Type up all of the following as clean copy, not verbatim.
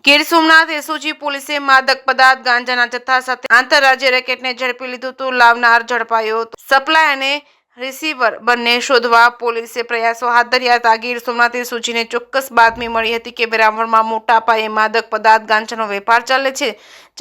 Gir Somnath SOG પોલીસે માદક પદાર્થ ગાંજાના જથ્થા સાથે આંતરરાજ્ય રેકેટને ઝડપી લીધું હતું. લાવનાર ઝડપાયો. સપ્લાય અને રિસીવર બંને શોધવા પોલીસે પ્રયાસો હાથ ધર્યા હતા. ગીર સોમનાથ એસઓજીને ચોક્કસ બાતમી મળી હતી કે વેરાવળમાં મોટા પાયે માદક પદાર્થ ગાંજાનો વેપાર ચાલે છે,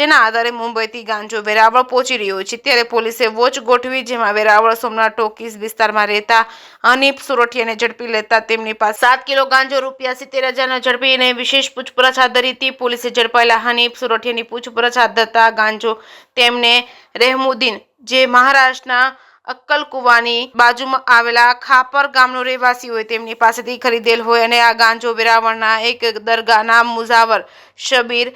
જેના આધારે મુંબઈથી ગાંજો વેરાવળ પહોંચી રહ્યો છે. ત્યારે પોલીસે વોચ ગોઠવી, જેમાં વેરાવળ સોમનાથ ટોકીઝ વિસ્તારમાં રહેતા હનીફ સોરઠિયાને ઝડપી લેતા તેમની પાસે 7 કિલો ગાંજો ₹70,000 ઝડપીને વિશેષ પૂછપરછ હાથ ધરી હતી. પોલીસે ઝડપાયેલા હનીફ સોરઠિયાની પૂછપરછ હાથ ધરતા ગાંજો તેમને રહેમુદ્દીન, જે મહારાષ્ટ્રના અક્કલકુવાની બાજુમાં આવેલા ખાપર ગામનો રહેવાસી હોય, તેમની પાસેથી ખરીદેલ હોય અને આ ગાંજો વેરાવળના એક દરગાહના મુઝાવર શબીર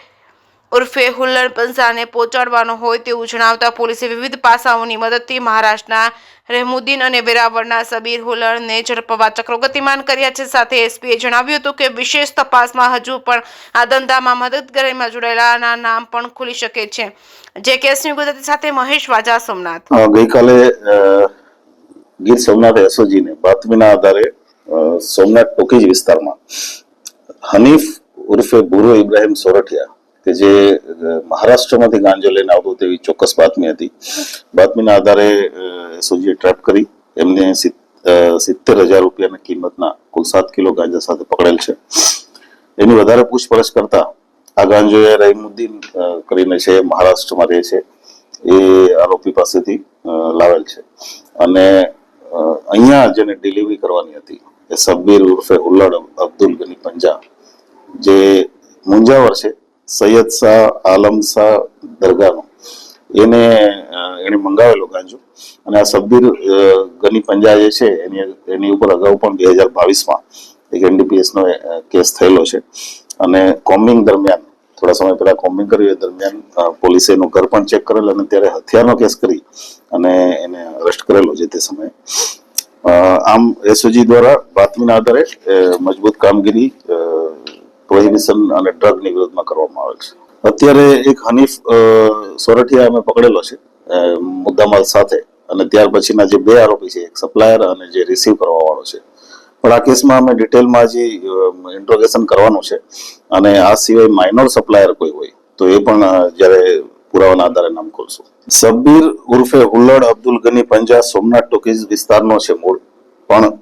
ઉર્ફે હુલ્લડ પંસાને પહોંચાડવાનો હોય તેવું જણાવતા પોલીસે વિવિધ પાસાઓની મદદથી મહારાષ્ટ્રના રહેમુદ્દીન અને વેરાવળના શબીર હુલ્લડને ઝડપવા ચક્રો ગતિમાન કર્યા છે. સાથે એસપીએ જણાવ્યું હતું કે વિશેષ તપાસમાં હજુ પણ આ ધંધામાં મદદગારીમાં જોડાયેલાના નામ પણ ખુલી શકે છે. જે કેસની ગુજરાતી સાથે મહેશ વાજા, સોમનાથ. ગઈકાલે ગીર સોમનાથ એસઓજીને બાતમીના આધારે સોમનાથ ટોકીજ વિસ્તારમાં હનીફ ઉર્ફે ભૂરો ઇબ્રાહિમ સોરઠિયા કે જે મહારાષ્ટ્રમાંથી ગાંજો લઈને આવતો તેવી ચોક્કસ બાતમી હતી. બાતમીના આધારે એસઓજીએ ટ્રેપ કરી એમને ₹70,000 કિંમતના કુલ 7 કિલો ગાંજા સાથે પકડેલ છે. એની વધારે પૂછપરછ કરતા આ ગાંજો એ રહીમુદ્દીન કરીને છે, મહારાષ્ટ્રમાં રહે છે, એ આરોપી પાસેથી લાવેલ છે અને અહીંયા જેને ડિલિવરી કરવાની હતી એ શબ્બીર ઉર્ફે હુલ્લડ અબ્દુલ ગની પંજા, જે મુંજાવર છે, સૈયદ શાહ આલમ શાહ દરગાહનો, એને મંગાવેલો ગાંજો. અને આ શબ્બીર ગની પંજા જે છે એની ઉપર અગાઉ પણ 2022માં એક એનડીપીએસનો કેસ થયેલો છે. અને કોમ્બિંગ દરમિયાન થોડા સમય પહેલા કોમ્બિંગ કર્યું એ દરમિયાન પોલીસે એનું ઘર પણ ચેક કરેલ અને ત્યારે હથિયારનો કેસ કરી અને એને અરેસ્ટ કરેલો છે તે સમયે. આમ એસઓજી દ્વારા બાતમીના આધારે મજબૂત કામગીરી પ્રોહિબિશન અને ડ્રગની વિરુદ્ધમાં કરવામાં આવેલ છે. અત્યારે એક હનીફ સોરઠિયા અમે પકડેલો છે મુદ્દામાલ સાથે, અને ત્યાર પછીના જે 2 આરોપી છે, એક સપ્લાયર અને જે રિસીવ કરવા વાળો છે. પણ આ કેસમાં અમે ડિટેલમાં હજી ઇન્ટ્રોગેશન કરવાનું છે અને આ સિવાય માઇનોર સપ્લાયર કોઈ હોય તો એ પણ જ્યારે પુરાવાના આધારે નામ ખોલશું. શબ્બીર ઉર્ફે હુલ્લડ અબ્દુલ ગની પંજા સોમનાથ ટોકીઝ વિસ્તારનો છે મૂળ, પણ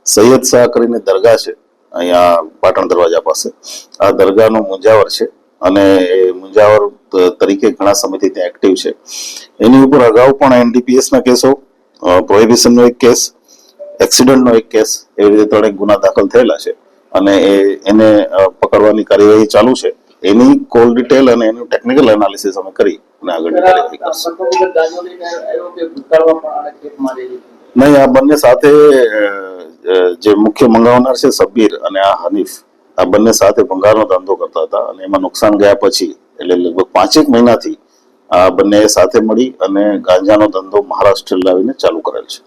સૈયદ શાહ કરીને દરગાહ છે અહીંયા પાટણ દરવાજા પાસે, આ દરગાહનો મુંજાવર છે અને એ મુંજાવર તરીકે ઘણા સમયથી ત્યાં એક્ટિવ છે. એની ઉપર અગાઉ પણ એનડીપીએસના કેસો, પ્રોહિબિશનનો એક કેસ, એક્સિડન્ટનો એક કેસ, એવી રીતે 3 ગુના દાખલ થયેલા છે અને એને પકડવાની કાર્યવાહી ચાલુ છે. એની કોલ ડિટેલ અને એનું ટેકનિકલ એનાલિસિસ અમે કરી અને આગળની કાર્યવાહી કરશું. નહીં, આ બંને સાથે જે મુખ્ય મંગાવનાર છે શબ્બીર અને આ હનીફ, આ બંને સાથે ભંગારનો ધંધો કરતા હતા અને એમાં નુકસાન ગયા પછી એટલે લગભગ 5 મહિનાથી આ બંને સાથે મળી અને ગાંજાનો ધંધો મહારાષ્ટ્ર લાવીને ચાલુ કરેલ છે.